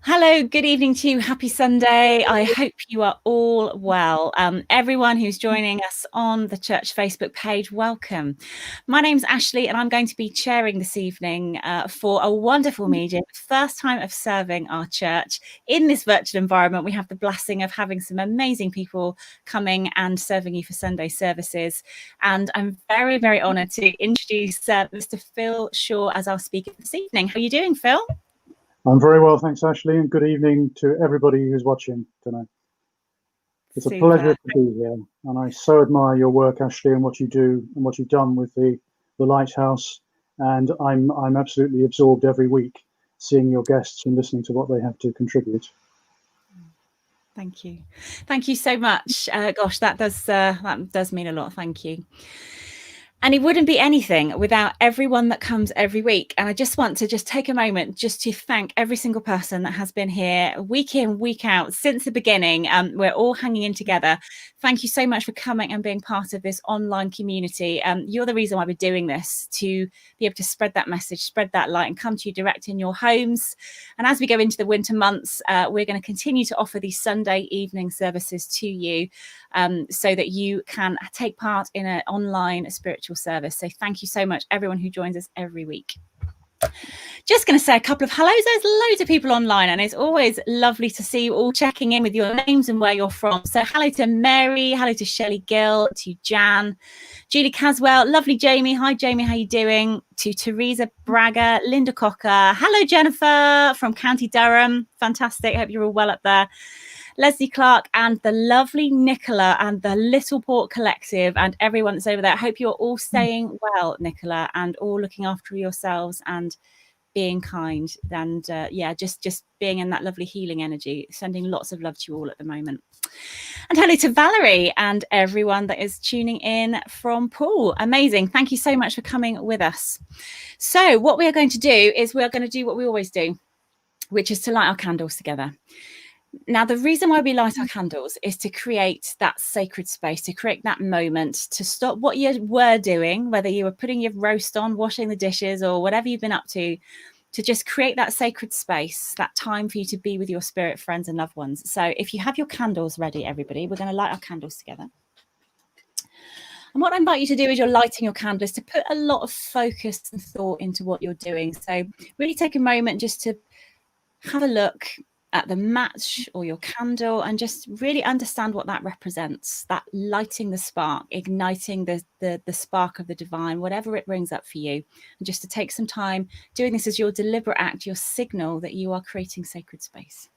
Hello, good evening to you. Happy Sunday. I hope you are all well. Everyone who's joining us on the church Facebook page, welcome. My name's Ashley, and I'm going to be chairing this evening for a wonderful medium. First time of serving our church in this virtual environment. We have the blessing of having some amazing people coming and serving you for Sunday services. And I'm very, very honoured to introduce Mr. Phil Shaw as our speaker this evening. How are you doing, Phil? I'm very well, thanks, Ashley, and good evening to everybody who's watching tonight. It's Super. a pleasure to be here, and I so admire your work, Ashley, and what you do and what you've done with the Lighthouse. And I'm absolutely absorbed every week seeing your guests and listening to what they have to contribute. Thank you so much. Gosh, that does mean a lot. Thank you. And it wouldn't be anything without everyone that comes every week. And I just want to take a moment just to thank every single person that has been here week in, week out since the beginning. We're all hanging in together. Thank you so much for coming and being part of this online community. You're the reason why we're doing this, to be able to spread that message, spread that light, and come to you direct in your homes. And as we go into the winter months, we're going to continue to offer these Sunday evening services to you, so that you can take part in an online spiritual service. So thank you so much, everyone who joins us every week. Just going to say a couple of hellos. There's loads of people online, and it's always lovely to see you all checking in with your names and where you're from. So hello to Mary, hello to Shelley Gill, to Jan, Julie Caswell, lovely Jamie. Hi Jamie, how you doing? To Teresa Braga, Linda Cocker, hello Jennifer from County Durham. Fantastic. Hope you're all well up there. Leslie Clark and the lovely Nicola and the Little Port Collective and everyone that's over there. I hope you're all staying well, Nicola, and all looking after yourselves and being kind, and just being in that lovely healing energy. Sending lots of love to you all at the moment. And hello to Valerie and everyone that is tuning in from Poole. Amazing. Thank you so much for coming with us. So what we are going to do is we are going to do what we always do, which is to light our candles together. Now, the reason why we light our candles is to create that sacred space, to create that moment, to stop what you were doing, whether you were putting your roast on, washing the dishes, or whatever you've been up to just create that sacred space, that time for you to be with your spirit friends and loved ones. So if you have your candles ready, everybody, we're going to light our candles together. And what I invite you to do as you're lighting your candle is to put a lot of focus and thought into what you're doing. So really take a moment just to have a look at the match or your candle and just really understand what that represents, that lighting the spark, igniting the spark of the divine, whatever it brings up for you. And just to take some time doing this as your deliberate act, your signal that you are creating sacred space.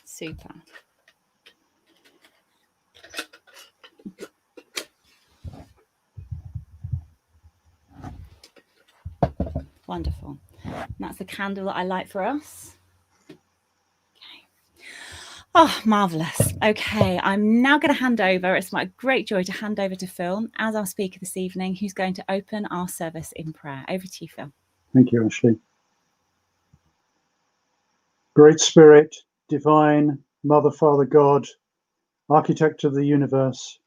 Super. Wonderful. And that's the candle that I light for us. Okay. Oh, marvellous. Okay, I'm now going to hand over. It's my great joy to hand over to Phil as our speaker this evening, who's going to open our service in prayer. Over to you, Phil. Thank you, Ashley. Great Spirit, Divine, Mother, Father, God, Architect of the universe,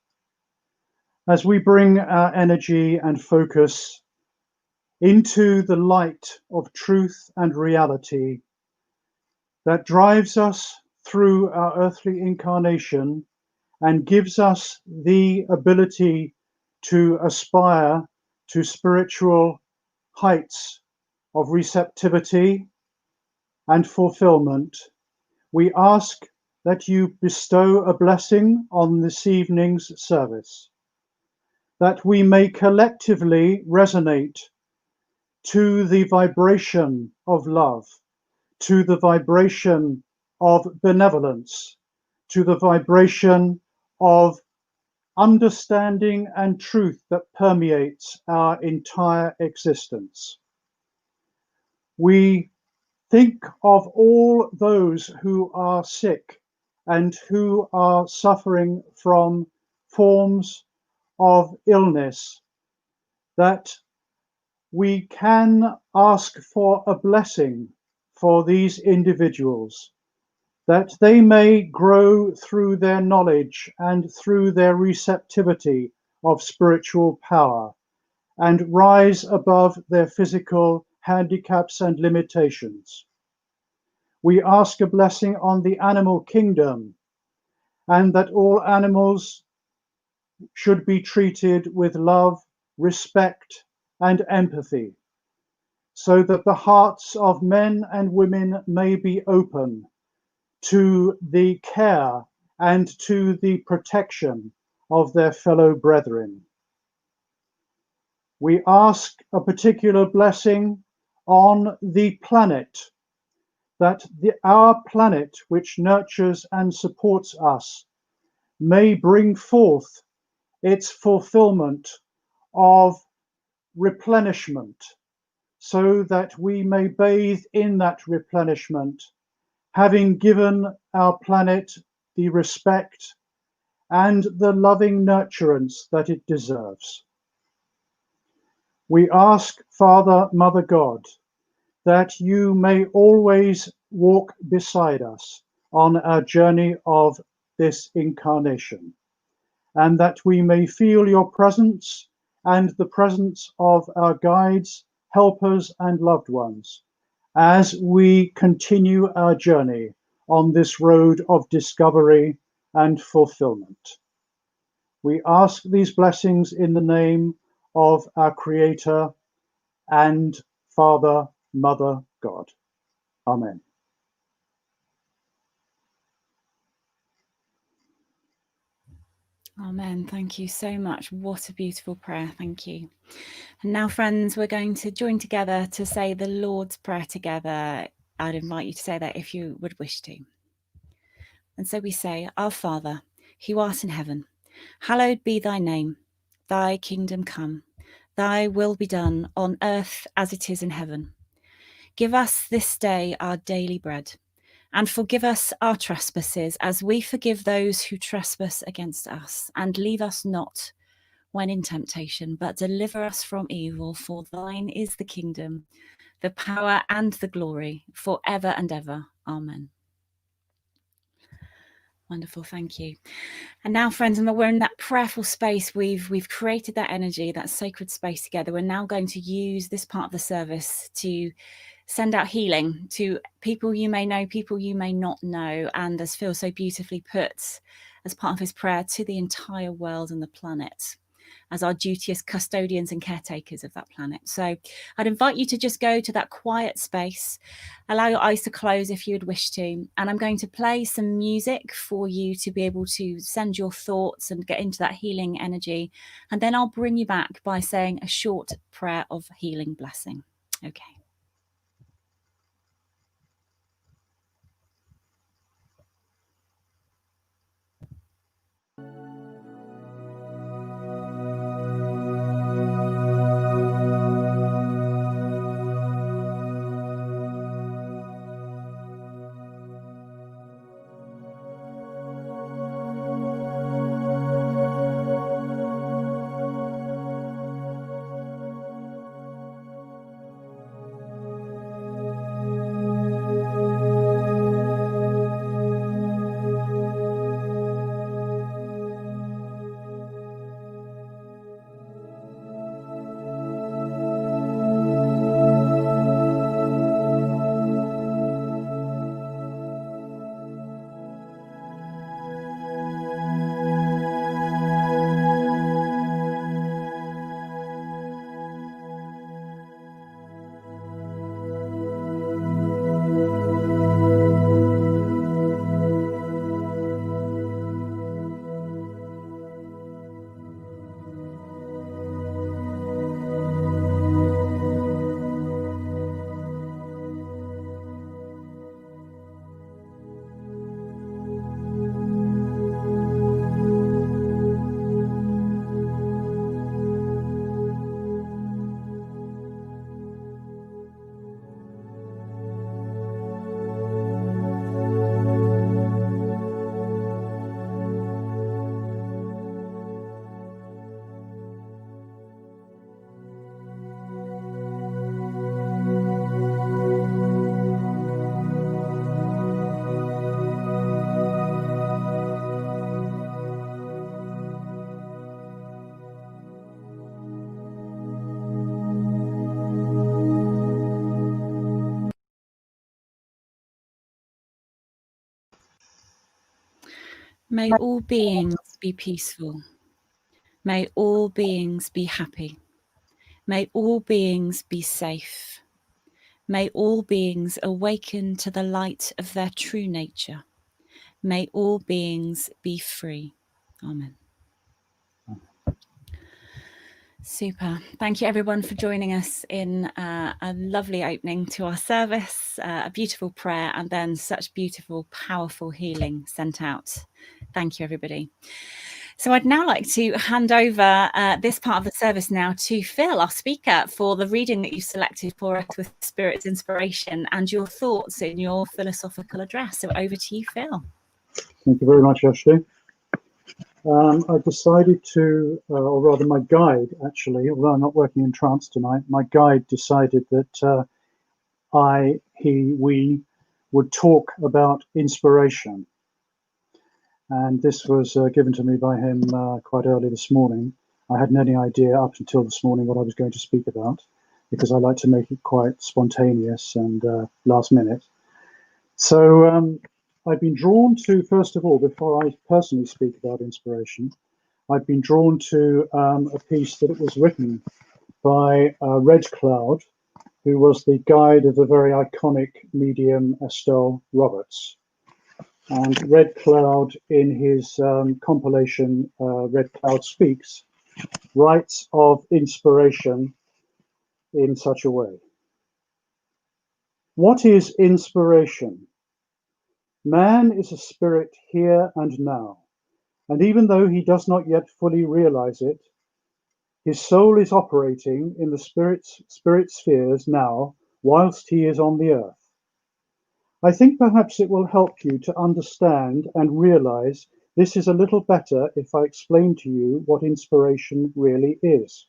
as we bring our energy and focus into the light of truth and reality that drives us through our earthly incarnation and gives us the ability to aspire to spiritual heights of receptivity and fulfillment, we ask that you bestow a blessing on this evening's service, that we may collectively resonate to the vibration of love, to the vibration of benevolence, to the vibration of understanding and truth that permeates our entire existence. We think of all those who are sick and who are suffering from forms of illness, that we can ask for a blessing for these individuals, that they may grow through their knowledge and through their receptivity of spiritual power and rise above their physical handicaps and limitations. We ask a blessing on the animal kingdom, and that all animals should be treated with love, respect, and empathy, so that the hearts of men and women may be open to the care and to the protection of their fellow brethren. We ask a particular blessing on the planet, that our planet, which nurtures and supports us, may bring forth its fulfillment of replenishment, so that we may bathe in that replenishment, having given our planet the respect and the loving nurturance that it deserves. We ask, Father, Mother God, that you may always walk beside us on our journey of this incarnation, and that we may feel your presence and the presence of our guides, helpers, and loved ones as we continue our journey on this road of discovery and fulfillment. We ask these blessings in the name of our Creator and Father, Mother, God. Amen. Amen. Thank you so much. What a beautiful prayer. Thank you. And now, friends, we're going to join together to say the Lord's Prayer together. I'd invite you to say that if you would wish to. And so we say, Our Father, who art in heaven, hallowed be thy name. Thy kingdom come. Thy will be done on earth as it is in heaven. Give us this day our daily bread, and forgive us our trespasses as we forgive those who trespass against us. And leave us not when in temptation, but deliver us from evil. For thine is the kingdom, the power, and the glory, forever and ever. Amen. Wonderful, thank you. And now, friends, and we're in that prayerful space. We've created that energy, that sacred space together. We're now going to use this part of the service to send out healing to people you may know, people you may not know, and as Phil so beautifully put, as part of his prayer, to the entire world and the planet, as our duty as custodians and caretakers of that planet. So I'd invite you to just go to that quiet space, allow your eyes to close if you would wish to, and I'm going to play some music for you to be able to send your thoughts and get into that healing energy, and then I'll bring you back by saying a short prayer of healing blessing. Okay. May all beings be peaceful. May all beings be happy. May all beings be safe. May all beings awaken to the light of their true nature. May all beings be free. Amen. Super. Thank you, everyone, for joining us in a lovely opening to our service, a beautiful prayer, and then such beautiful, powerful healing sent out. Thank you, everybody. So I'd now like to hand over this part of the service now to Phil, our speaker, for the reading that you selected for us with Spirit's inspiration and your thoughts in your philosophical address. So over to you, Phil. Thank you very much, Ashley. I decided to, or rather my guide actually, although I'm not working in trance tonight, my guide decided that we would talk about inspiration. And this was given to me by him quite early this morning. I hadn't any idea up until this morning what I was going to speak about, because I like to make it quite spontaneous and last minute. So I've been drawn to, first of all, before I personally speak about inspiration, I've been drawn to a piece that was written by Red Cloud, who was the guide of the very iconic medium Estelle Roberts. And Red Cloud, in his compilation Red Cloud Speaks, writes of inspiration in such a way. What is inspiration? Man is a spirit here and now, and even though he does not yet fully realize it, his soul is operating in the spirit spheres now whilst he is on the earth. I think perhaps it will help you to understand and realize this is a little better if I explain to you what inspiration really is.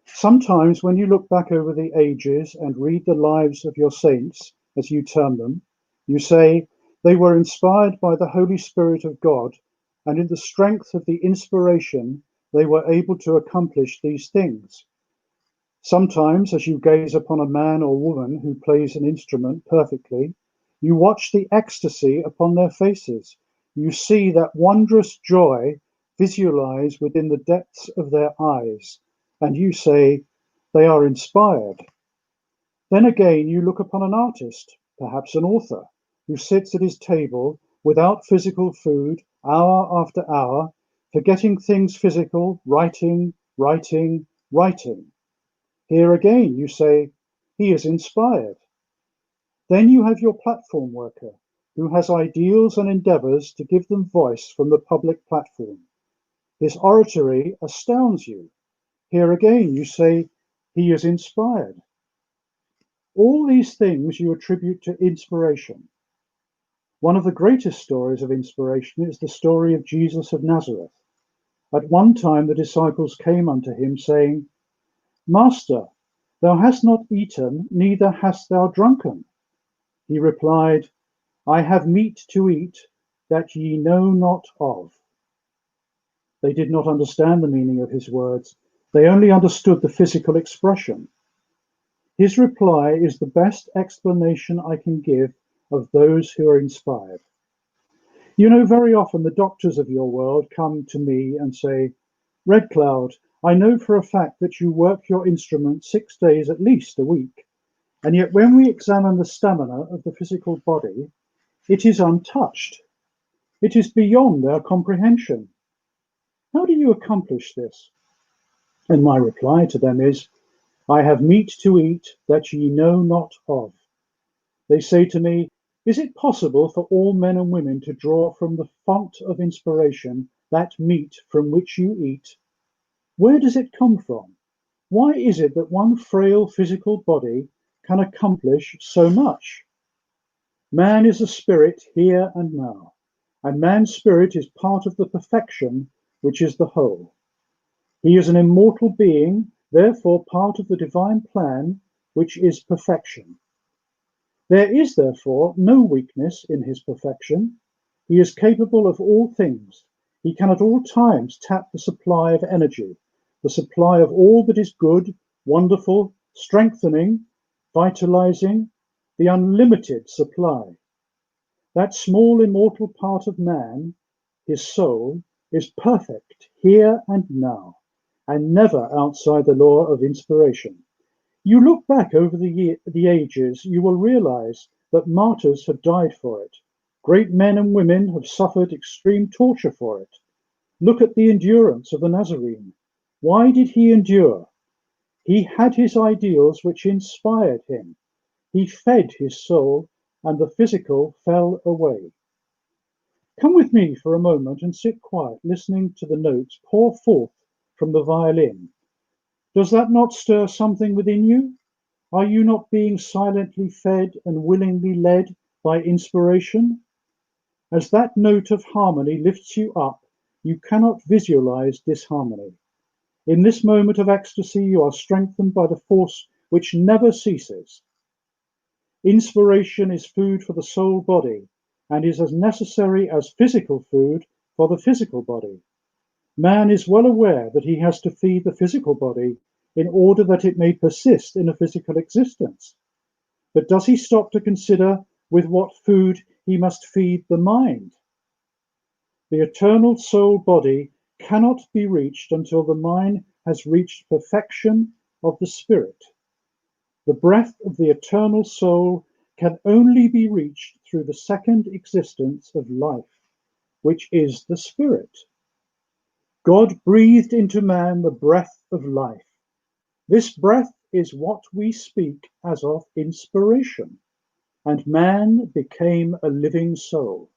Sometimes when you look back over the ages and read the lives of your saints, as you term them, you say they were inspired by the Holy Spirit of God, and in the strength of the inspiration, they were able to accomplish these things. Sometimes, as you gaze upon a man or woman who plays an instrument perfectly, you watch the ecstasy upon their faces. You see that wondrous joy visualized within the depths of their eyes, and you say, they are inspired. Then again, you look upon an artist, perhaps an author, who sits at his table without physical food, hour after hour, forgetting things physical, writing, writing, writing. Here again, you say, he is inspired. Then you have your platform worker, who has ideals and endeavors to give them voice from the public platform. His oratory astounds you. Here again, you say, he is inspired. All these things you attribute to inspiration. One of the greatest stories of inspiration is the story of Jesus of Nazareth. At one time, the disciples came unto him, saying, Master, thou hast not eaten, neither hast thou drunken. He replied, I have meat to eat that ye know not of. They did not understand the meaning of his words. They only understood the physical expression. His reply is the best explanation I can give of those who are inspired. You know, very often the doctors of your world come to me and say, Red Cloud, I know for a fact that you work your instrument 6 days at least a week, and yet when we examine the stamina of the physical body, it is untouched. It is beyond our comprehension. How do you accomplish this? And my reply to them is, I have meat to eat that ye know not of. They say to me, is it possible for all men and women to draw from the font of inspiration that meat from which you eat? Where does it come from? Why is it that one frail physical body can accomplish so much? Man is a spirit here and now, and man's spirit is part of the perfection which is the whole. He is an immortal being, therefore part of the divine plan which is perfection. There is therefore no weakness in his perfection. He is capable of all things. He can at all times tap the supply of energy, the supply of all that is good, wonderful, strengthening, vitalizing, the unlimited supply. That small immortal part of man his soul, is perfect here and now, and never outside the law of inspiration. You look back over the ages, you will realize that martyrs have died for it. Great men and women have suffered extreme torture for it. Look at the endurance of the Nazarene. Why did he endure? He had his ideals which inspired him. He fed his soul, and the physical fell away. Come with me for a moment and sit quiet, listening to the notes pour forth from the violin. Does that not stir something within you? Are you not being silently fed and willingly led by inspiration? As that note of harmony lifts you up, you cannot visualize disharmony. In this moment of ecstasy, you are strengthened by the force which never ceases. Inspiration is food for the soul body and is as necessary as physical food for the physical body. Man is well aware that he has to feed the physical body in order that it may persist in a physical existence. But does he stop to consider with what food he must feed the mind? The eternal soul body cannot be reached until the mind has reached perfection of the spirit. The breath of the eternal soul can only be reached through the second existence of life, which is the spirit. God breathed into man the breath of life. This breath is what we speak as of inspiration, and man became a living soul.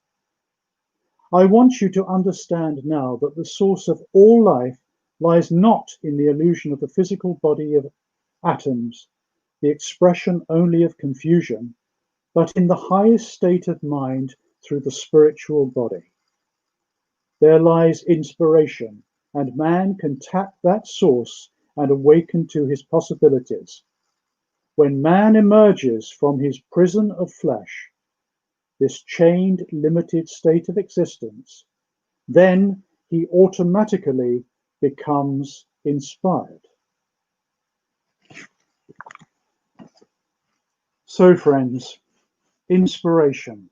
I want you to understand now that the source of all life lies not in the illusion of the physical body of atoms, the expression only of confusion, but in the highest state of mind through the spiritual body. There lies inspiration, and man can tap that source and awaken to his possibilities. When man emerges from his prison of flesh, this chained, limited state of existence, then he automatically becomes inspired. So, friends, inspiration.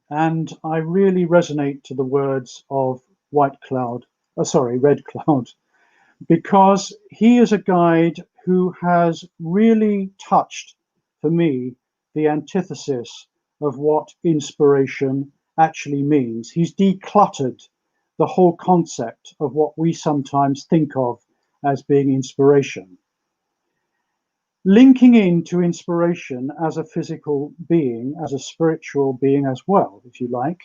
And I really resonate to the words of Red Cloud, because he is a guide who has really touched, for me, the antithesis of what inspiration actually means. He's decluttered the whole concept of what we sometimes think of as being inspiration. Linking into inspiration as a physical being, as a spiritual being as well, if you like,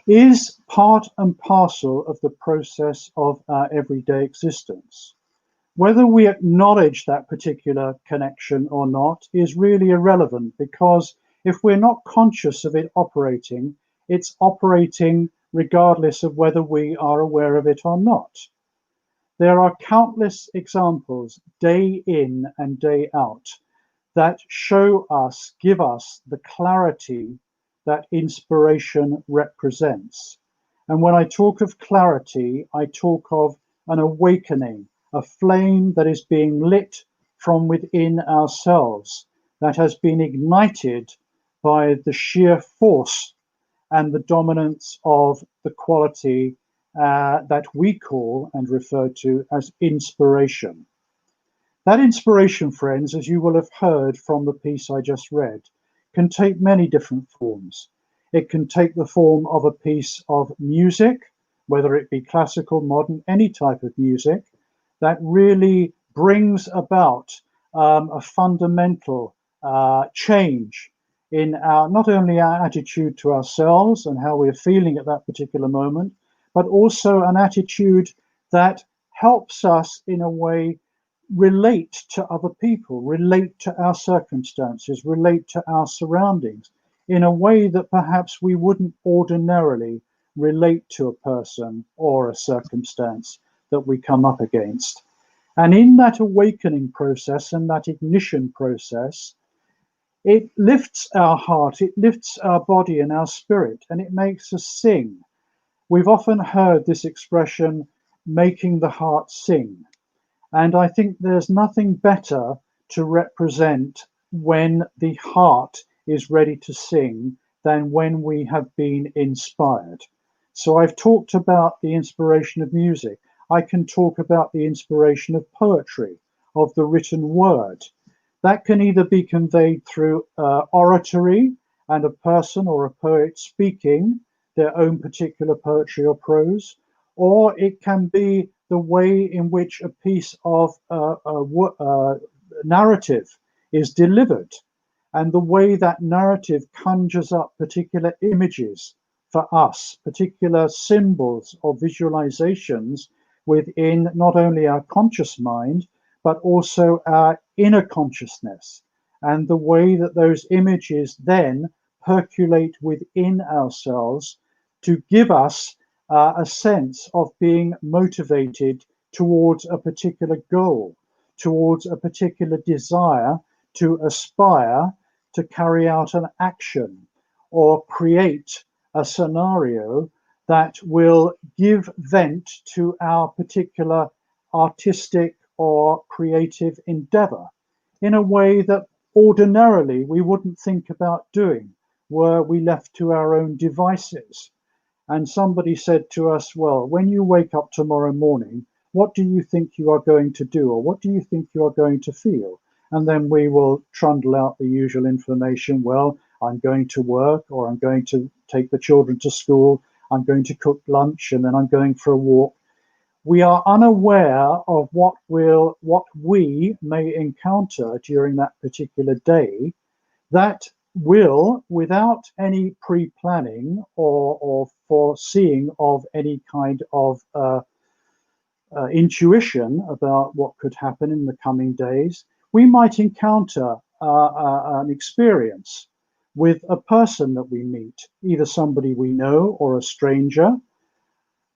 is part and parcel of the process of our everyday existence. Whether we acknowledge that particular connection or not is really irrelevant, because if we're not conscious of it operating, it's operating regardless of whether we are aware of it or not. There are countless examples, day in and day out, that give us the clarity that inspiration represents. And when I talk of clarity, I talk of an awakening, a flame that is being lit from within ourselves, that has been ignited by the sheer force and the dominance of the quality that we call and refer to as inspiration. That inspiration, friends, as you will have heard from the piece I just read, can take many different forms. It can take the form of a piece of music, whether it be classical, modern, any type of music, that really brings about a fundamental change in not only our attitude to ourselves and how we're feeling at that particular moment, but also an attitude that helps us in a way relate to other people, relate to our circumstances, relate to our surroundings in a way that perhaps we wouldn't ordinarily relate to a person or a circumstance that we come up against. And in that awakening process and that ignition process, it lifts our heart, it lifts our body and our spirit, and it makes us sing. We've often heard this expression, making the heart sing. And I think there's nothing better to represent when the heart is ready to sing than when we have been inspired. So I've talked about the inspiration of music. I can talk about the inspiration of poetry, of the written word. That can either be conveyed through oratory and a person or a poet speaking their own particular poetry or prose, or it can be the way in which a piece of narrative is delivered, and the way that narrative conjures up particular images for us, particular symbols or visualizations within not only our conscious mind, but also our inner consciousness, and the way that those images then percolate within ourselves to give us a sense of being motivated towards a particular goal, towards a particular desire to aspire to carry out an action or create a scenario that will give vent to our particular artistic or creative endeavor in a way that ordinarily we wouldn't think about doing were we left to our own devices. And somebody said to us, well, when you wake up tomorrow morning, what do you think you are going to do? Or what do you think you are going to feel? And then we will trundle out the usual information. Well, I'm going to work, or I'm going to take the children to school, I'm going to cook lunch, and then I'm going for a walk. We are unaware of what we may encounter during that particular day that will, without any pre-planning or foreseeing of any kind of intuition about what could happen in the coming days, we might encounter an experience with a person that we meet, either somebody we know or a stranger,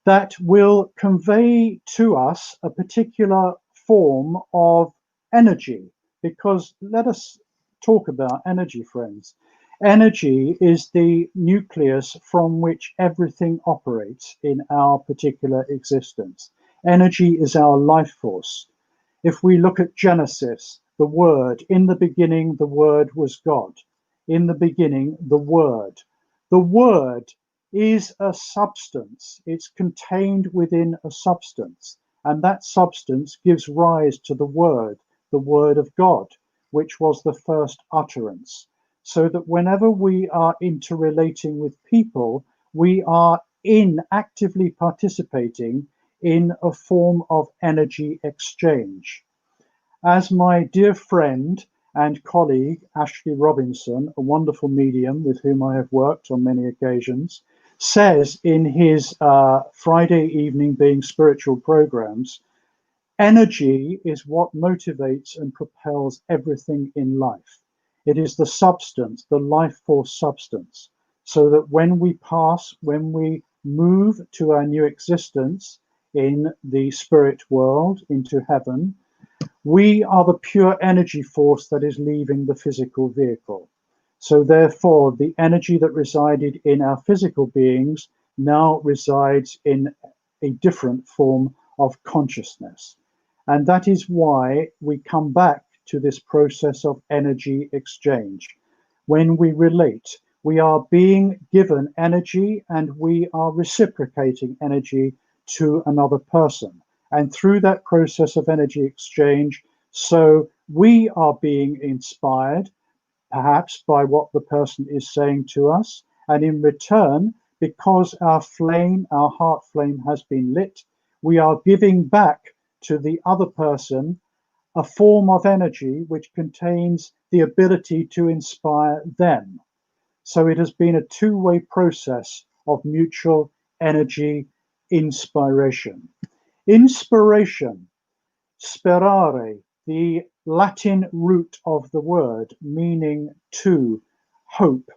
that will convey to us a particular form of energy. Because let us talk about energy, friends. Energy is the nucleus from which everything operates in our particular existence. Energy is our life force. If we look at Genesis, the word, in the beginning, the word was God. In the beginning, the word. The word is a substance. It's contained within a substance. And that substance gives rise to the word of God, which was the first utterance. So that whenever we are interrelating with people, we are actively participating in a form of energy exchange. As my dear friend and colleague, Ashley Robinson, a wonderful medium with whom I have worked on many occasions, says in his Friday evening being spiritual programs, energy is what motivates and propels everything in life. It is the substance, the life force substance, so that when we move to our new existence in the spirit world, into heaven, we are the pure energy force that is leaving the physical vehicle. So therefore, the energy that resided in our physical beings now resides in a different form of consciousness. And that is why we come back to this process of energy exchange. When we relate, we are being given energy and we are reciprocating energy to another person. And through that process of energy exchange, so we are being inspired, perhaps by what the person is saying to us. And in return, because our flame, our heart flame has been lit, we are giving back to the other person a form of energy which contains the ability to inspire them. So it has been a two-way process of mutual energy inspiration. Inspiration, sperare, the Latin root of the word, meaning to hope,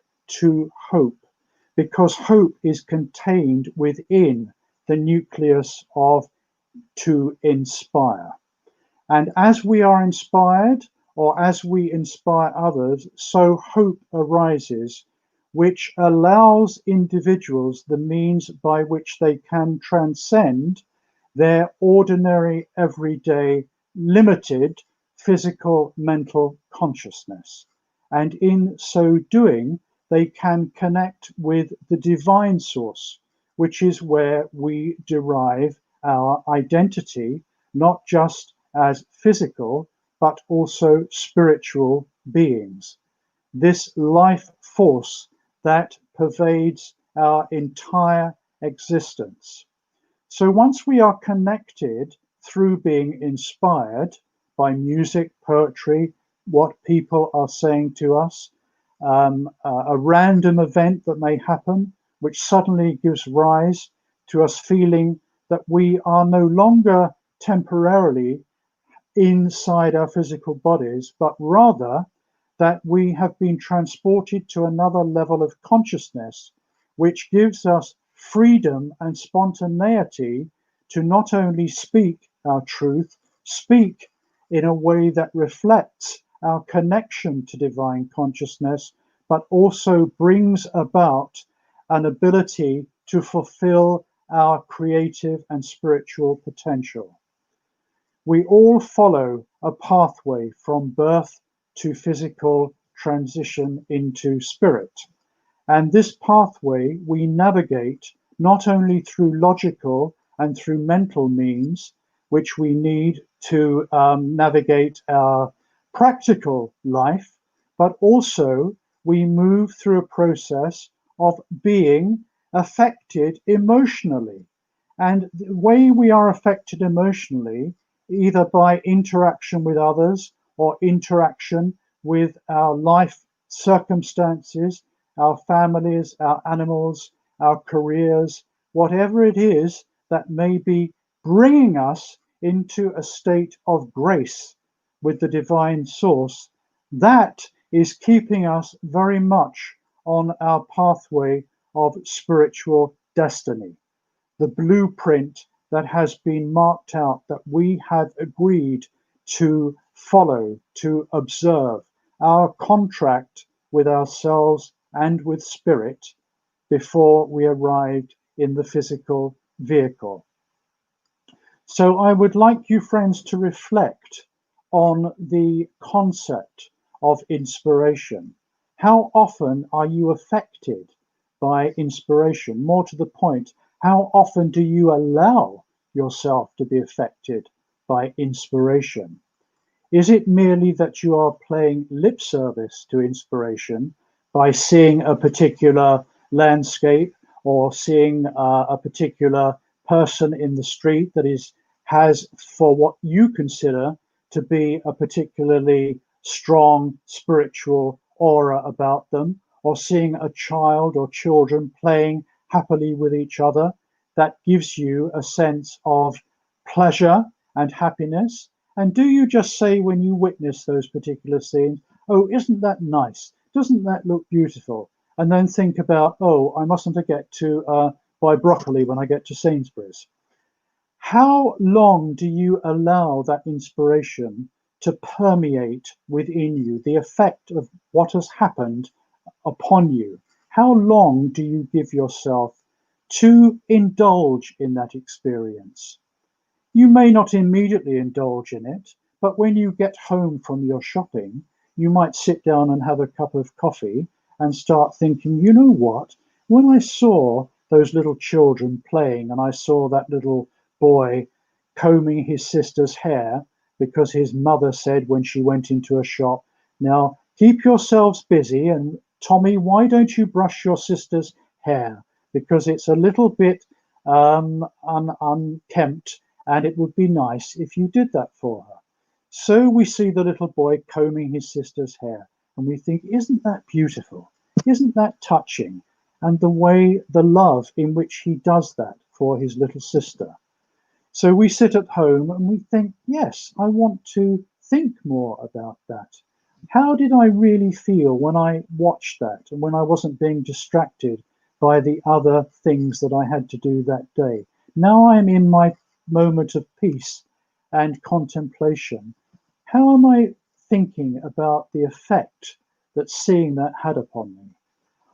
because hope is contained within the nucleus of to inspire. And as we are inspired, or as we inspire others, so hope arises, which allows individuals the means by which they can transcend their ordinary, everyday, limited physical, mental consciousness. And in so doing, they can connect with the divine source, which is where we derive our identity, not just as physical, but also spiritual beings. This life force that pervades our entire existence. So once we are connected through being inspired by music, poetry, what people are saying to us, a random event that may happen, which suddenly gives rise to us feeling that we are no longer temporarily inside our physical bodies, but rather that we have been transported to another level of consciousness, which gives us freedom and spontaneity to not only speak our truth, speak in a way that reflects our connection to divine consciousness, but also brings about an ability to fulfill our creative and spiritual potential. We all follow a pathway from birth to physical transition into spirit. And this pathway we navigate not only through logical and through mental means, which we need to navigate our practical life, but also we move through a process of being affected emotionally. And the way we are affected emotionally, either by interaction with others or interaction with our life circumstances, our families, our animals, our careers, whatever it is that may be bringing us into a state of grace with the divine source, that is keeping us very much on our pathway of spiritual destiny, the blueprint that has been marked out that we have agreed to follow, to observe, our contract with ourselves and with spirit before we arrived in the physical vehicle. So I would like you, friends, to reflect on the concept of inspiration. How often are you affected by inspiration? More to the point, how often do you allow yourself to be affected by inspiration? Is it merely that you are playing lip service to inspiration by seeing a particular landscape or seeing a particular person in the street that has for what you consider to be a particularly strong spiritual aura about them, or seeing a child or children playing happily with each other that gives you a sense of pleasure and happiness? And do you just say when you witness those particular scenes, oh, isn't that nice? Doesn't that look beautiful? And then think about, oh, I mustn't forget to buy broccoli when I get to Sainsbury's. How long do you allow that inspiration to permeate within you, the effect of what has happened upon you? How long do you give yourself to indulge in that experience? You may not immediately indulge in it, but when you get home from your shopping, you might sit down and have a cup of coffee and start thinking, you know what? When I saw those little children playing and I saw that little boy combing his sister's hair because his mother said when she went into a shop, now keep yourselves busy, and Tommy, why don't you brush your sister's hair? Because it's a little bit unkempt, and it would be nice if you did that for her. So we see the little boy combing his sister's hair, and we think, isn't that beautiful? Isn't that touching? And the way, the love in which he does that for his little sister. So we sit at home and we think, yes, I want to think more about that. How did I really feel when I watched that and when I wasn't being distracted by the other things that I had to do that day? Now I'm in my moment of peace and contemplation. How am I thinking about the effect that seeing that had upon me?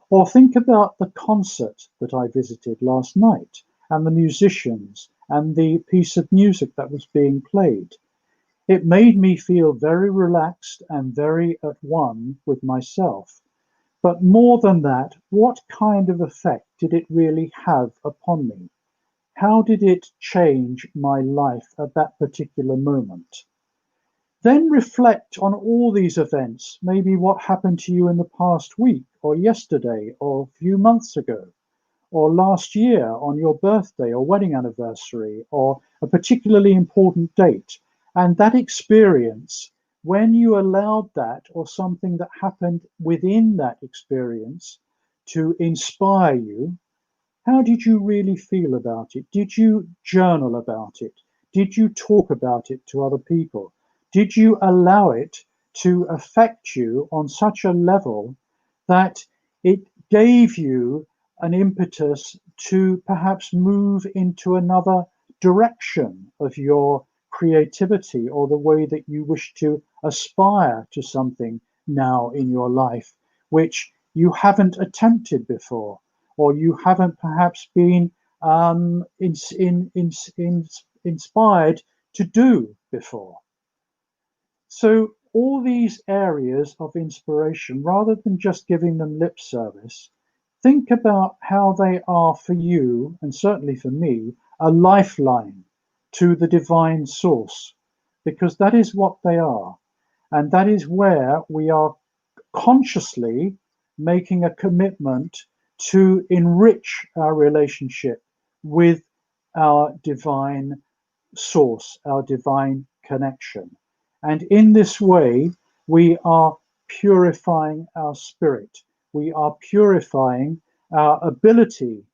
Or think about the concert that I visited last night and the musicians and the piece of music that was being played. It made me feel very relaxed and very at one with myself. But more than that, what kind of effect did it really have upon me? How did it change my life at that particular moment? Then reflect on all these events, maybe what happened to you in the past week, or yesterday, or a few months ago, or last year on your birthday or wedding anniversary, or a particularly important date. And that experience, when you allowed that or something that happened within that experience to inspire you, how did you really feel about it? Did you journal about it? Did you talk about it to other people? Did you allow it to affect you on such a level that it gave you an impetus to perhaps move into another direction of your creativity or the way that you wish to aspire to something now in your life, which you haven't attempted before? Or you haven't perhaps been inspired to do before. So all these areas of inspiration, rather than just giving them lip service, think about how they are for you, and certainly for me, a lifeline to the divine source, because that is what they are. And that is where we are consciously making a commitment to enrich our relationship with our divine source, our divine connection. And in this way, we are purifying our spirit. We are purifying our ability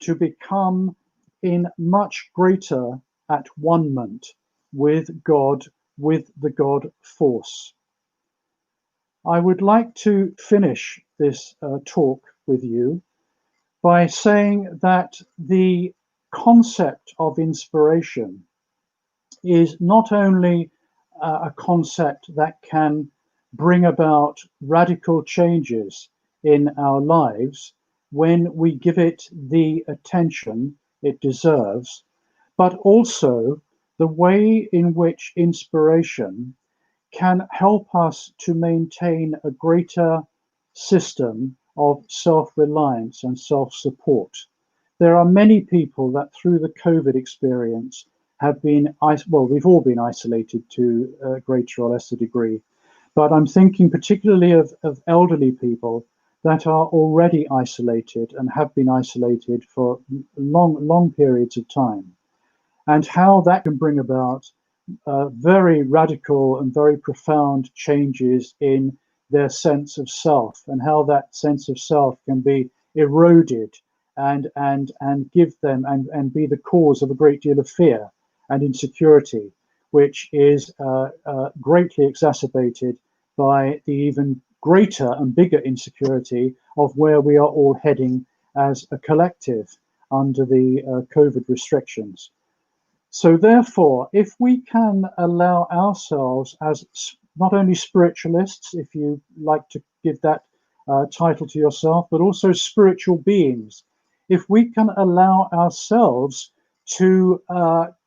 to become in much greater at one-ment with God, with the God force. I would like to finish this talk with you by saying that the concept of inspiration is not only a concept that can bring about radical changes in our lives when we give it the attention it deserves, but also the way in which inspiration can help us to maintain a greater system of self-reliance and self-support. There are many people that through the COVID experience have been, well, we've all been isolated to a greater or lesser degree, but I'm thinking particularly of elderly people that are already isolated and have been isolated for long periods of time, and how that can bring about very radical and very profound changes in their sense of self, and how that sense of self can be eroded and give them and be the cause of a great deal of fear and insecurity, which is greatly exacerbated by the even greater and bigger insecurity of where we are all heading as a collective under the COVID restrictions. So therefore, if we can allow ourselves as not only spiritualists, if you like to give that title to yourself, but also spiritual beings, if we can allow ourselves to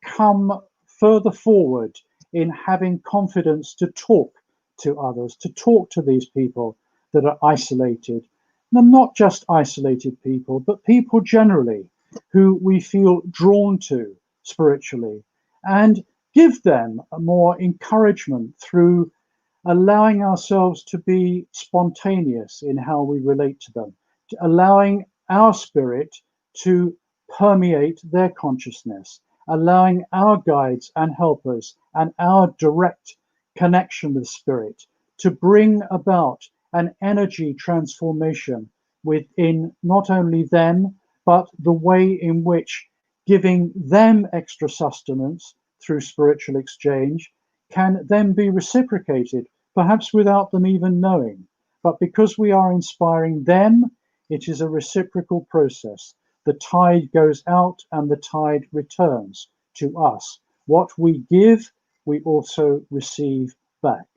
come further forward in having confidence to talk to others, to talk to these people that are isolated, and not just isolated people, but people generally who we feel drawn to spiritually, and give them more encouragement through allowing ourselves to be spontaneous in how we relate to them, allowing our spirit to permeate their consciousness, allowing our guides and helpers and our direct connection with spirit to bring about an energy transformation within not only them, but the way in which giving them extra sustenance through spiritual exchange can then be reciprocated, perhaps without them even knowing. But because we are inspiring them, it is a reciprocal process. The tide goes out and the tide returns to us. What we give, we also receive back.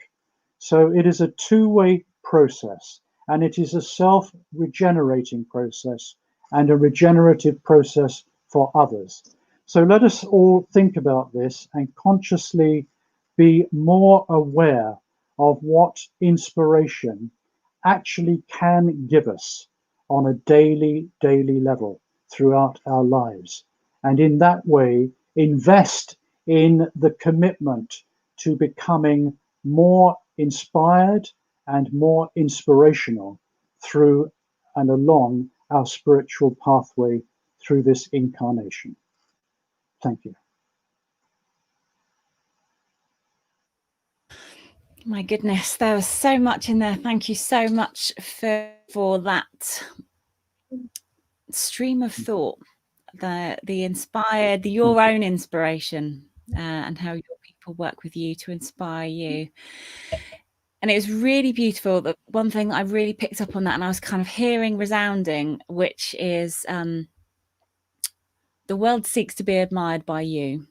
So it is a two-way process, and it is a self-regenerating process and a regenerative process for others. So let us all think about this and consciously be more aware of what inspiration actually can give us on a daily level throughout our lives. And in that way, invest in the commitment to becoming more inspired and more inspirational through and along our spiritual pathway through this incarnation. Thank you. My goodness, there was so much in there. Thank you so much for that stream of thought, the inspired, your own inspiration, and how your people work with you to inspire you. And it was really beautiful. The one thing I really picked up on that, and I was kind of hearing resounding, which is the world seeks to be admired by you.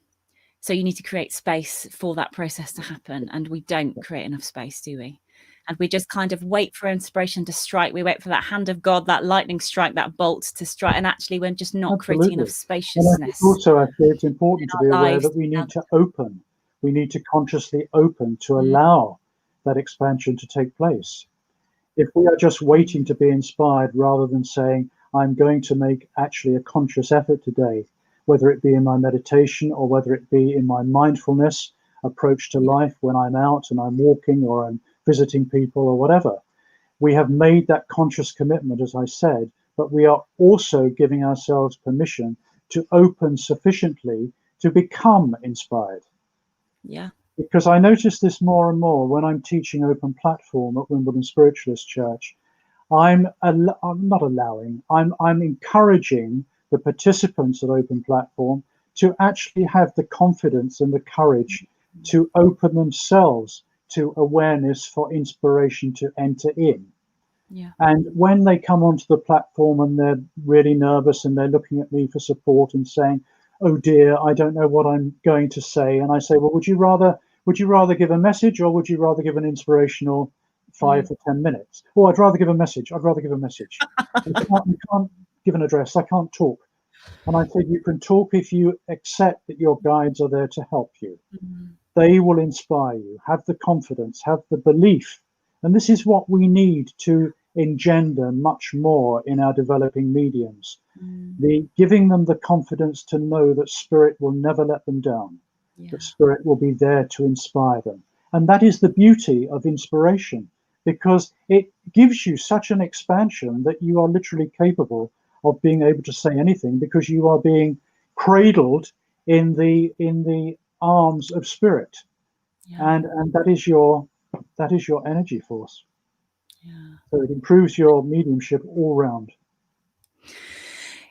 So you need to create space for that process to happen. And we don't create enough space, do we? And we just kind of wait for inspiration to strike. We wait for that hand of God, that lightning strike, that bolt to strike. And actually, we're just not creating enough spaciousness. And also, actually, it's important to be aware that we need to open. We need to consciously open to allow that expansion to take place. If we are just waiting to be inspired rather than saying, I'm going to make actually a conscious effort today, whether it be in my meditation or whether it be in my mindfulness approach to life when I'm out and I'm walking or I'm visiting people or whatever. We have made that conscious commitment, as I said, but we are also giving ourselves permission to open sufficiently to become inspired. Yeah. Because I notice this more and more when I'm teaching open platform at Wimbledon Spiritualist Church. I'm not allowing, I'm encouraging the participants at open platform to actually have the confidence and the courage to open themselves to awareness for inspiration to enter in. Yeah. And when they come onto the platform and they're really nervous and they're looking at me for support and saying, oh dear, I don't know what I'm going to say. And I say, well, would you rather give a message or would you rather give an inspirational 5 to 10 minutes? Oh, I'd rather give a message. I'd rather give a message. You can't give an address. I can't talk. And I said, you can talk if you accept that your guides are there to help you. They will inspire you. Have the confidence, have the belief. And this is what we need to engender much more in our developing mediums. The giving them the confidence to know that spirit will never let them down, that spirit will be there to inspire them. And that is the beauty of inspiration, because it gives you such an expansion that you are literally capable of being able to say anything, because you are being cradled in the arms of spirit. And that is your energy force. So it improves your mediumship all round.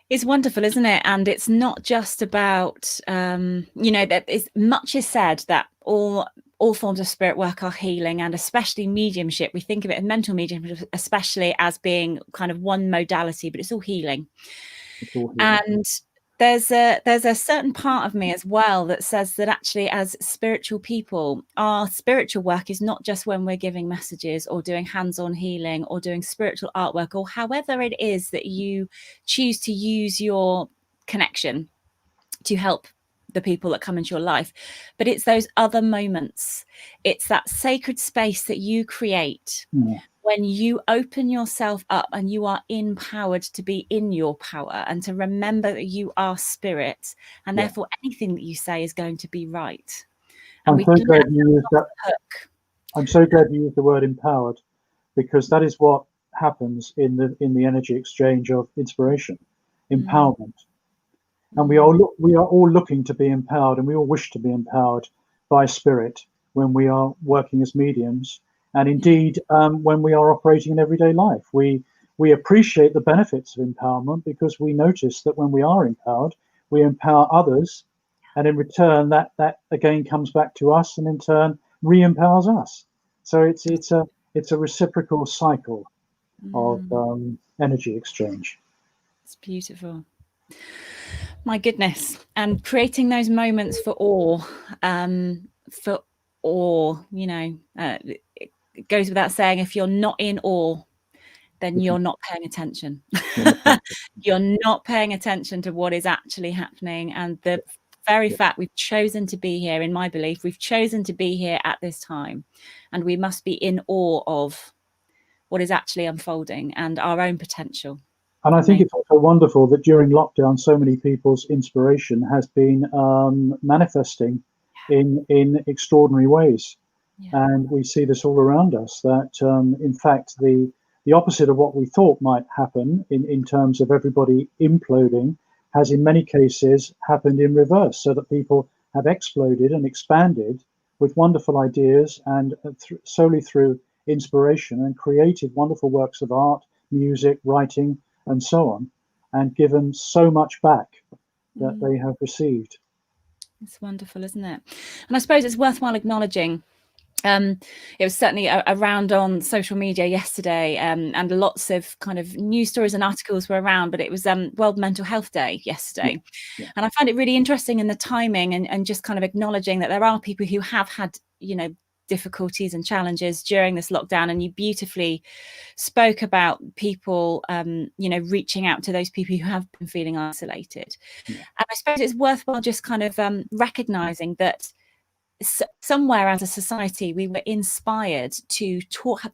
It's wonderful, isn't it? And it's not just about, that is much is said that all forms of spirit work are healing, and especially mediumship. We think of it, mental mediumship, especially as being kind of one modality, but it's all healing. And there's a certain part of me as well that says that actually, as spiritual people, our spiritual work is not just when we're giving messages or doing hands-on healing or doing spiritual artwork, or however it is that you choose to use your connection to help the people that come into your life. But it's those other moments. It's that sacred space that you create when you open yourself up and you are empowered to be in your power and to remember that you are spirit, and therefore anything that you say is going to be right. And I'm so glad you used that. I'm so glad you used the word empowered, because that is what happens in the energy exchange of inspiration, empowerment. And we are all looking to be empowered, and we all wish to be empowered by spirit when we are working as mediums. And indeed, when we are operating in everyday life, we appreciate the benefits of empowerment, because we notice that when we are empowered, we empower others, and in return, that again comes back to us, and in turn re-empowers us. So it's a reciprocal cycle of energy exchange. It's beautiful. My goodness. And creating those moments for awe, it goes without saying, if you're not in awe, then you're not paying attention. You're not paying attention to what is actually happening. And the very fact we've chosen to be here, in my belief, we've chosen to be here at this time, and we must be in awe of what is actually unfolding and our own potential. And I think Amazing. it's also wonderful that during lockdown, so many people's inspiration has been manifesting in extraordinary ways. Yeah. And we see this all around us, that in fact, the opposite of what we thought might happen in terms of everybody imploding has in many cases happened in reverse, so that people have exploded and expanded with wonderful ideas and solely through inspiration and created wonderful works of art, music, writing, and so on, and given so much back that they have received. It's wonderful, isn't it? And I suppose it's worthwhile acknowledging, it was certainly around on social media yesterday, and lots of kind of news stories and articles were around, but it was World Mental Health Day yesterday. Yeah. And I find it really interesting in the timing and just kind of acknowledging that there are people who have had, difficulties and challenges during this lockdown. And you beautifully spoke about people, reaching out to those people who have been feeling isolated. Yeah. And I suppose it's worthwhile just kind of recognizing that somewhere as a society we were inspired to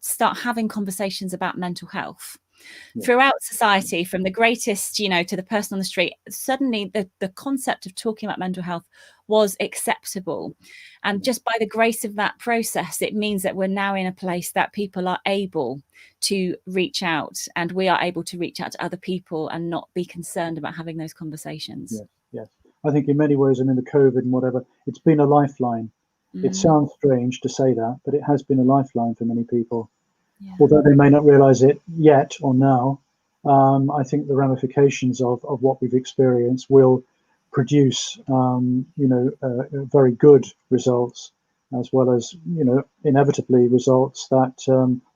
start having conversations about mental health throughout society, from the greatest, to the person on the street. Suddenly the concept of talking about mental health was acceptable, and just by the grace of that process, it means that we're now in a place that people are able to reach out, and we are able to reach out to other people and not be concerned about having those conversations. Yes. I think in many ways, and in the COVID and whatever, it's been a lifeline. It sounds strange to say that, but it has been a lifeline for many people. Yeah. Although they may not realize it yet or now, I think the ramifications of what we've experienced will produce, very good results, as well as, inevitably results that,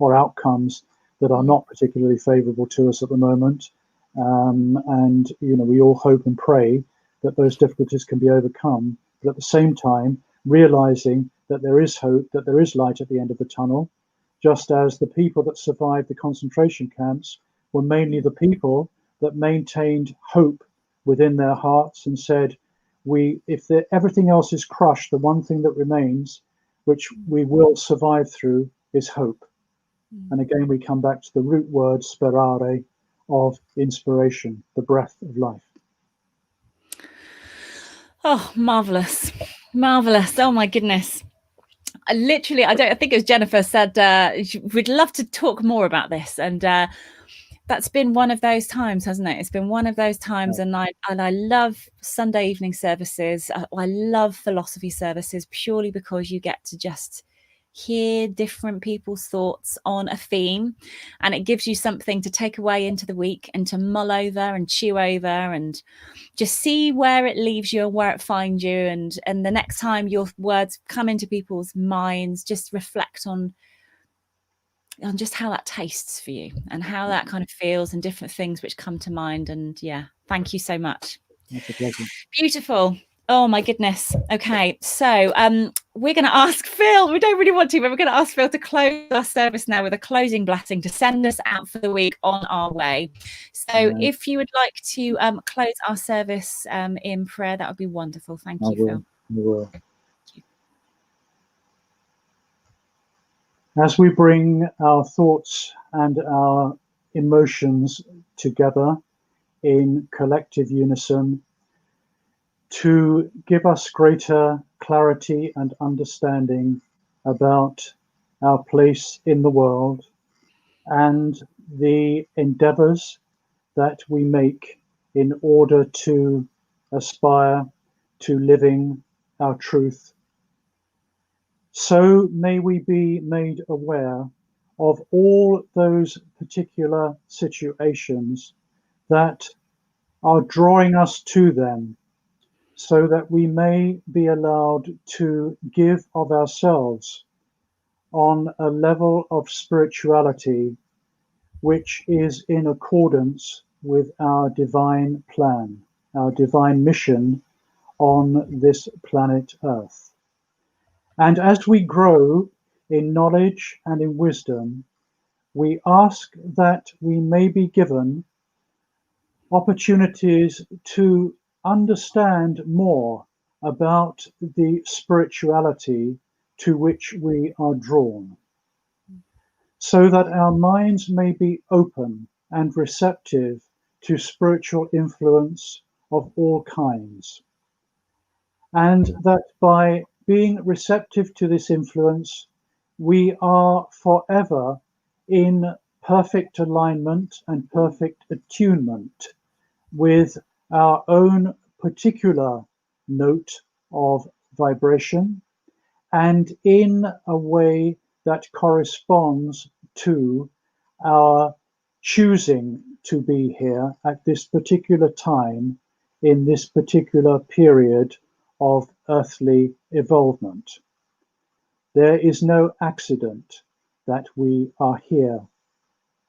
or outcomes that are not particularly favorable to us at the moment. And, we all hope and pray that those difficulties can be overcome, but at the same time, realizing that there is hope, that there is light at the end of the tunnel, just as the people that survived the concentration camps were mainly the people that maintained hope within their hearts and said, if everything else is crushed, the one thing that remains, which we will survive through, is hope. And again, we come back to the root word sperare, of inspiration, the breath of life. Oh, marvelous. Oh my goodness. I think it was Jennifer said, we'd love to talk more about this. And that's been one of those times, hasn't it? It's been one of those times. And I love Sunday evening services. I love philosophy services purely because you get to just hear different people's thoughts on a theme, and it gives you something to take away into the week and to mull over and chew over and just see where it leaves you and where it finds you. And the next time your words come into people's minds, just reflect on just how that tastes for you and how that kind of feels and different things which come to mind. And thank you so much. That's a pleasure. Beautiful. Oh my goodness. Okay, so we're going to ask Phil. We don't really want to, but we're going to ask Phil to close our service now with a closing blessing to send us out for the week on our way. So if you would like to close our service in prayer, that would be wonderful. Thank you, Phil. I will. As we bring our thoughts and our emotions together in collective unison, to give us greater clarity and understanding about our place in the world and the endeavors that we make in order to aspire to living our truth. So may we be made aware of all those particular situations that are drawing us to them, so that we may be allowed to give of ourselves on a level of spirituality which is in accordance with our divine plan, our divine mission on this planet Earth. And as we grow in knowledge and in wisdom, we ask that we may be given opportunities to understand more about the spirituality to which we are drawn, so that our minds may be open and receptive to spiritual influence of all kinds, and that by being receptive to this influence, we are forever in perfect alignment and perfect attunement with our own particular note of vibration, and in a way that corresponds to our choosing to be here at this particular time in this particular period of earthly evolvement. There is no accident that we are here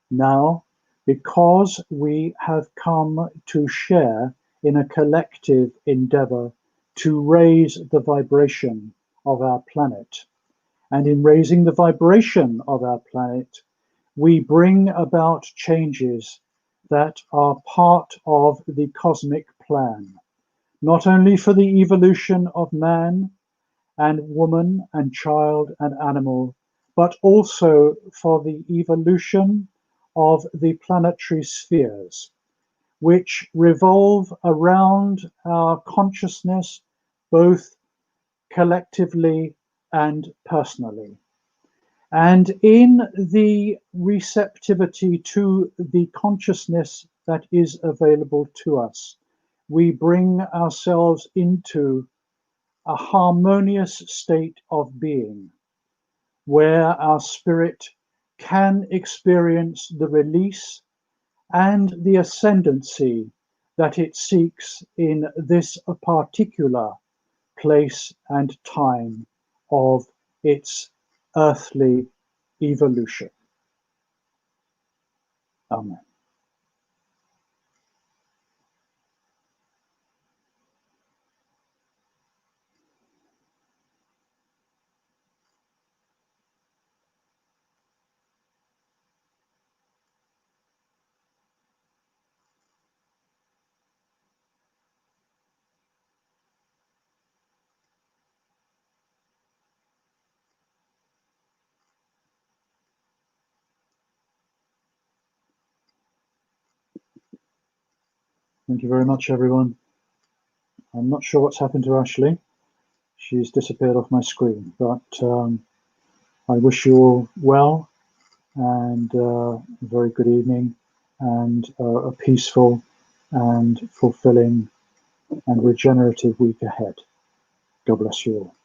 now, because we have come to share in a collective endeavor to raise the vibration of our planet. And in raising the vibration of our planet, we bring about changes that are part of the cosmic plan, not only for the evolution of man and woman and child and animal, but also for the evolution of the planetary spheres, which revolve around our consciousness, both collectively and personally. And in the receptivity to the consciousness that is available to us, we bring ourselves into a harmonious state of being, where our spirit can experience the release and the ascendancy that it seeks in this particular place and time of its earthly evolution. Amen. Thank you very much, everyone. I'm not sure what's happened to Ashley. She's disappeared off my screen, but I wish you all well and a very good evening and a peaceful and fulfilling and regenerative week ahead. God bless you all.